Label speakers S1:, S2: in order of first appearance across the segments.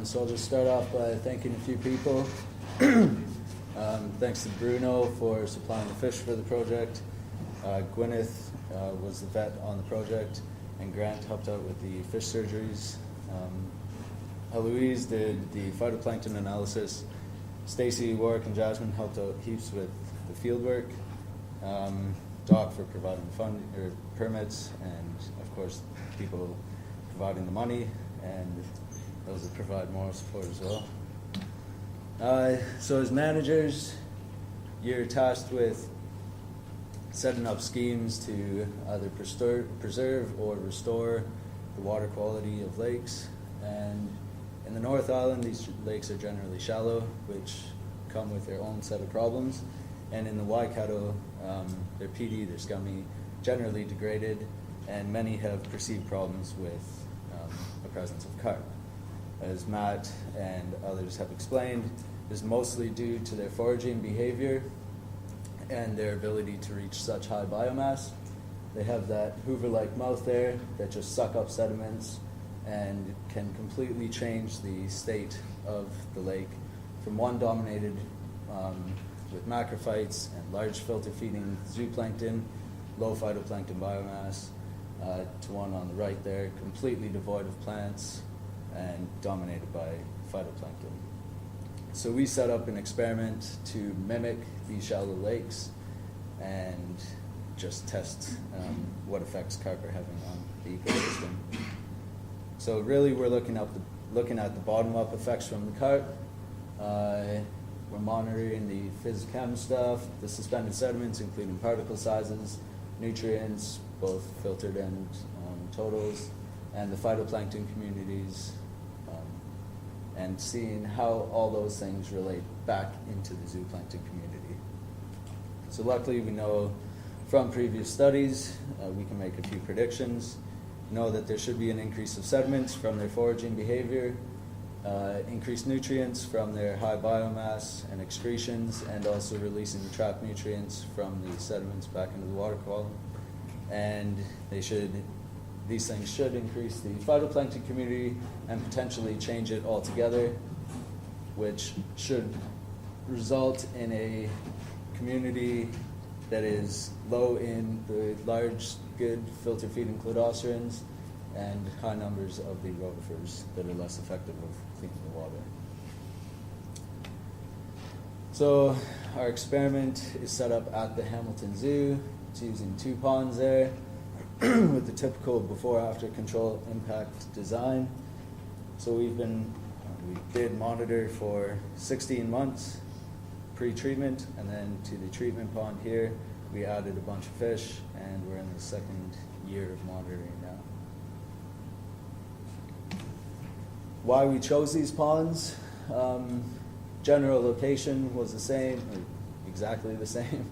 S1: So I'll just start off by thanking a few people. Thanks to Bruno for supplying the fish for the project. Gwyneth was the vet on the project, and Grant helped out with the fish surgeries. Eloise did the phytoplankton analysis. Stacy, Warwick, and Jasmine helped out heaps with the field work. Doc for providing the permits, and of course people providing the money, and those that provide moral support as well. So as managers, you're tasked with setting up schemes to either preserve or restore the water quality of lakes. And in the North Island, these lakes are generally shallow, which come with their own set of problems. And in the Waikato, they're peaty, they're scummy, generally degraded, and many have perceived problems with the presence of carp. As Matt and others have explained, is mostly due to their foraging behavior and their ability to reach such high biomass. They have that Hoover-like mouth there that just suck up sediments and can completely change the state of the lake from one dominated with macrophytes and large filter-feeding zooplankton, low phytoplankton biomass, to one on the right there, completely devoid of plants and dominated by phytoplankton. So we set up an experiment to mimic these shallow lakes and just test what effects carp are having on the ecosystem. So really we're looking at the bottom-up effects from the carp. We're monitoring the phys-chem stuff, the suspended sediments, including particle sizes, nutrients, both filtered and totals, and the phytoplankton communities, and seeing how all those things relate back into the zooplankton community. So luckily we know from previous studies, we can make a few predictions. Know that there should be an increase of sediments from their foraging behavior, increased nutrients from their high biomass and excretions, and also releasing the trapped nutrients from the sediments back into the water column. And these things should increase the phytoplankton community and potentially change it altogether, which should result in a community that is low in the large, good filter-feeding cladocerans and high numbers of the rotifers that are less effective of cleaning the water. So our experiment is set up at the Hamilton Zoo. It's using 2 ponds there with the typical before-after control impact design. So we did monitor for 16 months pre-treatment, and then to the treatment pond here, we added a bunch of fish, and we're in the 2nd year of monitoring now. Why we chose these ponds? General location was the same, or exactly the same.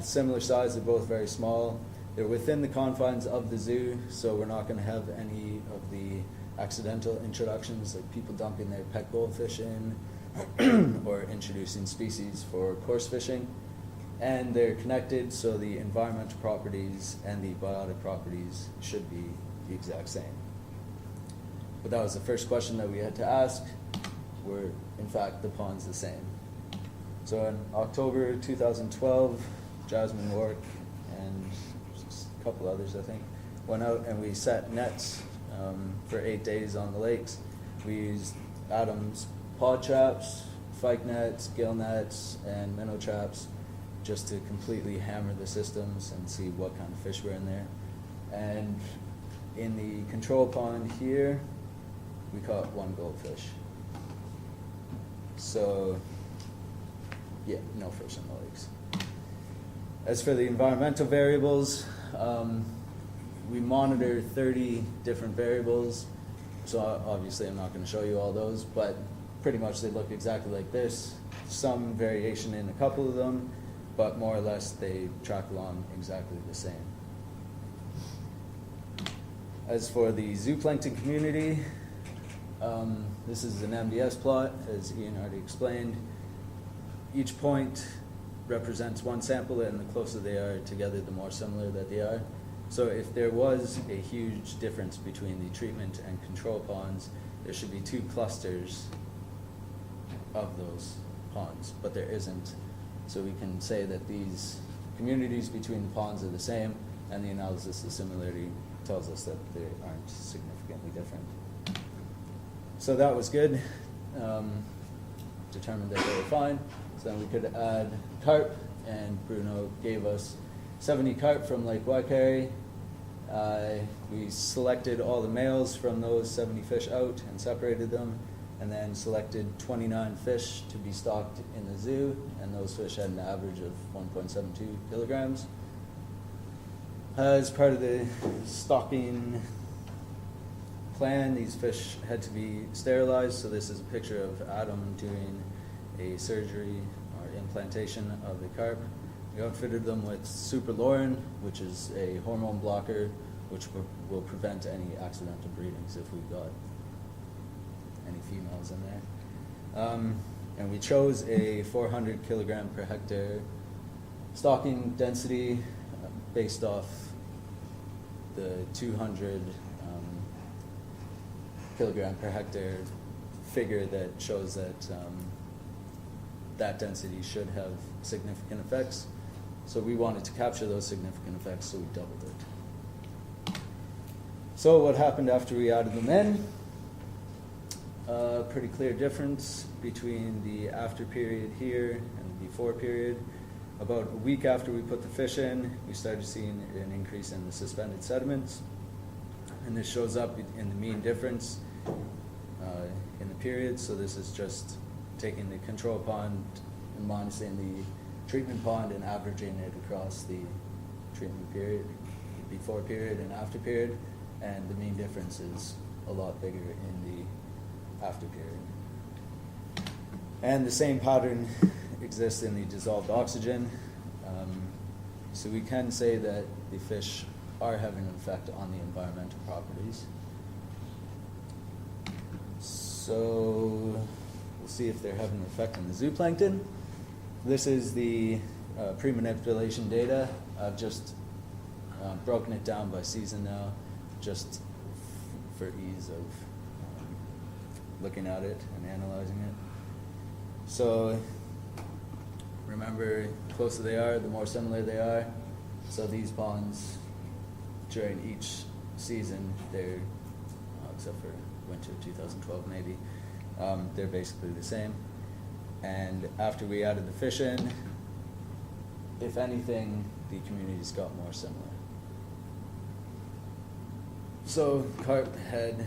S1: Similar size, they're both very small. They're within the confines of the zoo, so we're not going to have any of the accidental introductions, like people dumping their pet goldfish in or introducing species for coarse fishing. And they're connected, so the environmental properties and the biotic properties should be the exact same. But that was the first question that we had to ask. Were, in fact, the ponds the same? So in October 2012, Jasmine, Warwick, and a couple others, I think, went out and we set nets for 8 days on the lakes. We used Adam's pod traps, fyke nets, gill nets, and minnow traps just to completely hammer the systems and see what kind of fish were in there. And in the control pond here, we caught 1 goldfish. So, yeah, no fish in the lakes. As for the environmental variables, we monitor 30 different variables. So obviously I'm not going to show you all those, but pretty much they look exactly like this. Some variation in a couple of them, but more or less they track along exactly the same. As for the zooplankton community, this is an MDS plot, as Ian already explained. Each point represents one sample, and the closer they are together, the more similar that they are. So if there was a huge difference between the treatment and control ponds, there should be 2 clusters of those ponds, but there isn't. So we can say that these communities between the ponds are the same, and the analysis of similarity tells us that they aren't significantly different. So that was good. Determined that they were fine. So then we could add carp, and Bruno gave us 70 carp from Lake Waikare. We selected all the males from those 70 fish out and separated them, and then selected 29 fish to be stocked in the zoo, and those fish had an average of 1.72 kilograms. As part of the stocking plan, these fish had to be sterilized, so this is a picture of Adam doing a surgery or implantation of the carp. We outfitted them with superlorin, which is a hormone blocker which will prevent any accidental breedings if we've got any females in there. And we chose a 400 kilogram per hectare stocking density based off the 200 kilogram per hectare figure that shows that that density should have significant effects. So we wanted to capture those significant effects, so we doubled it. So what happened after we added them in? Pretty clear difference between the after period here and the before period. About a week after we put the fish in, we started seeing an increase in the suspended sediments. And this shows up in the mean difference in the period. So this is just taking the control pond and minusing the treatment pond and averaging it across the treatment period, before period and after period. And the mean difference is a lot bigger in the after period. And the same pattern exists in the dissolved oxygen. So we can say that the fish are having an effect on the environmental properties. So we'll see if they're having an effect on the zooplankton. This is the pre-manipulation data. I've just broken it down by season now, just for ease of looking at it and analyzing it. So remember, the closer they are, the more similar they are. So these ponds, during each season, they're, except for winter 2012 maybe, they're basically the same. And after we added the fish in, if anything, the communities got more similar. So carp had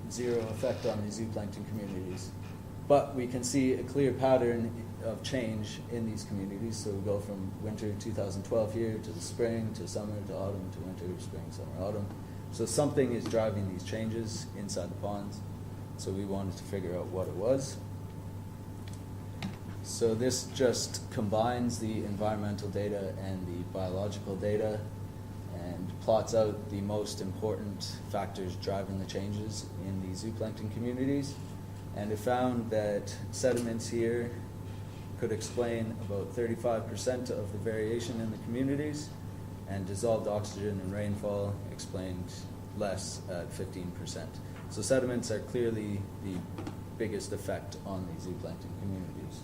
S1: zero effect on the zooplankton communities. But we can see a clear pattern of change in these communities. So we go from winter 2012 here to the spring, to summer, to autumn, to winter, spring, summer, autumn. So something is driving these changes inside the ponds. So we wanted to figure out what it was. So this just combines the environmental data and the biological data and plots out the most important factors driving the changes in the zooplankton communities. And it found that sediments here could explain about 35% of the variation in the communities, and dissolved oxygen and rainfall explained less at 15%. So sediments are clearly the biggest effect on the zooplankton communities.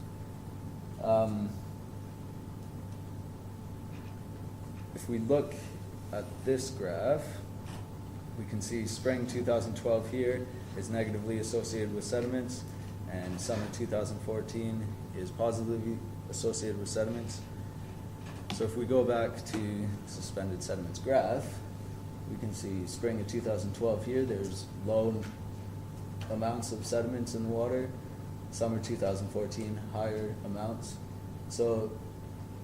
S1: If we look at this graph, we can see spring 2012 here is negatively associated with sediments, and summer 2014 is positively associated with sediments. So if we go back to suspended sediments graph, we can see spring of 2012 here, there's low amounts of sediments in the water. Summer 2014, higher amounts. So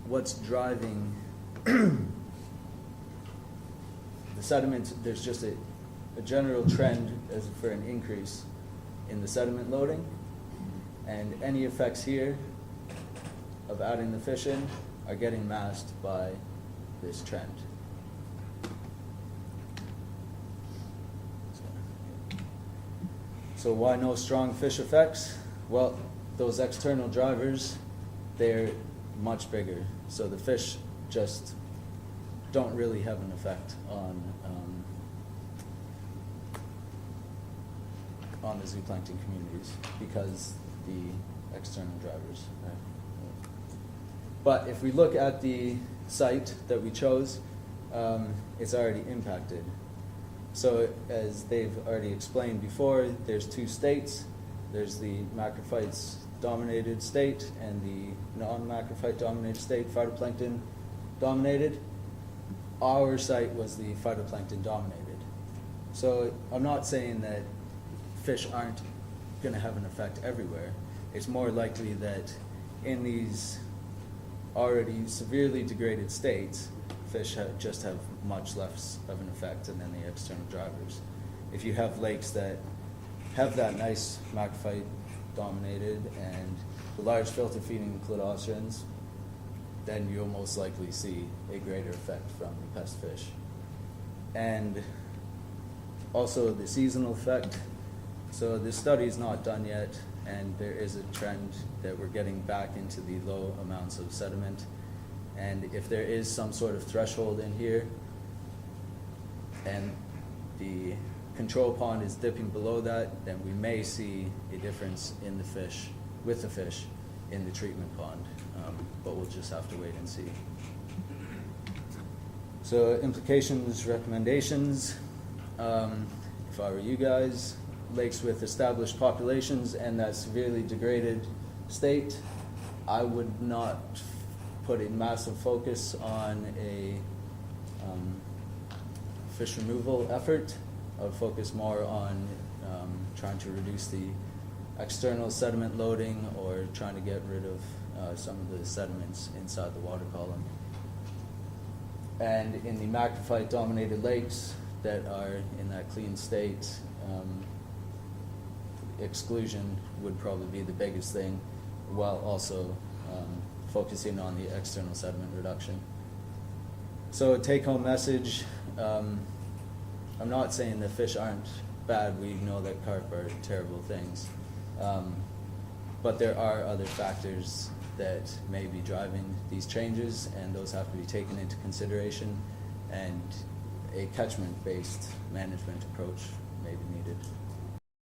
S1: what's driving the sediments? There's just a general trend as for an increase in the sediment loading, and any effects here of adding the fish in are getting masked by this trend. So why no strong fish effects? Well, those external drivers, they're much bigger. So the fish just don't really have an effect on on the zooplankton communities because the external drivers. Right? But if we look at the site that we chose, it's already impacted. So as they've already explained before, there's two states. There's the macrophytes dominated state and the non-macrophyte dominated state, phytoplankton dominated. Our site was the phytoplankton dominated. So I'm not saying that fish aren't going to have an effect everywhere. It's more likely that in these already severely degraded states, fish just have much less of an effect than the external drivers. If you have lakes that have that nice macrophyte dominated and the large filter feeding cladocians, then you'll most likely see a greater effect from the pest fish. And also the seasonal effect. So this study is not done yet, and there is a trend that we're getting back into the low amounts of sediment. And if there is some sort of threshold in here, and the control pond is dipping below that, then we may see a difference in the fish, with the fish, in the treatment pond. But we'll just have to wait and see. So implications, recommendations. If I were you guys, lakes with established populations and that severely degraded state, I would not put a massive focus on a fish removal effort. I would focus more on trying to reduce the external sediment loading or trying to get rid of some of the sediments inside the water column. And in the macrophyte dominated lakes that are in that clean state, exclusion would probably be the biggest thing, while also focusing on the external sediment reduction. So a take-home message, I'm not saying that fish aren't bad. We know that carp are terrible things. But there are other factors that may be driving these changes, and those have to be taken into consideration, and a catchment-based management approach may be needed.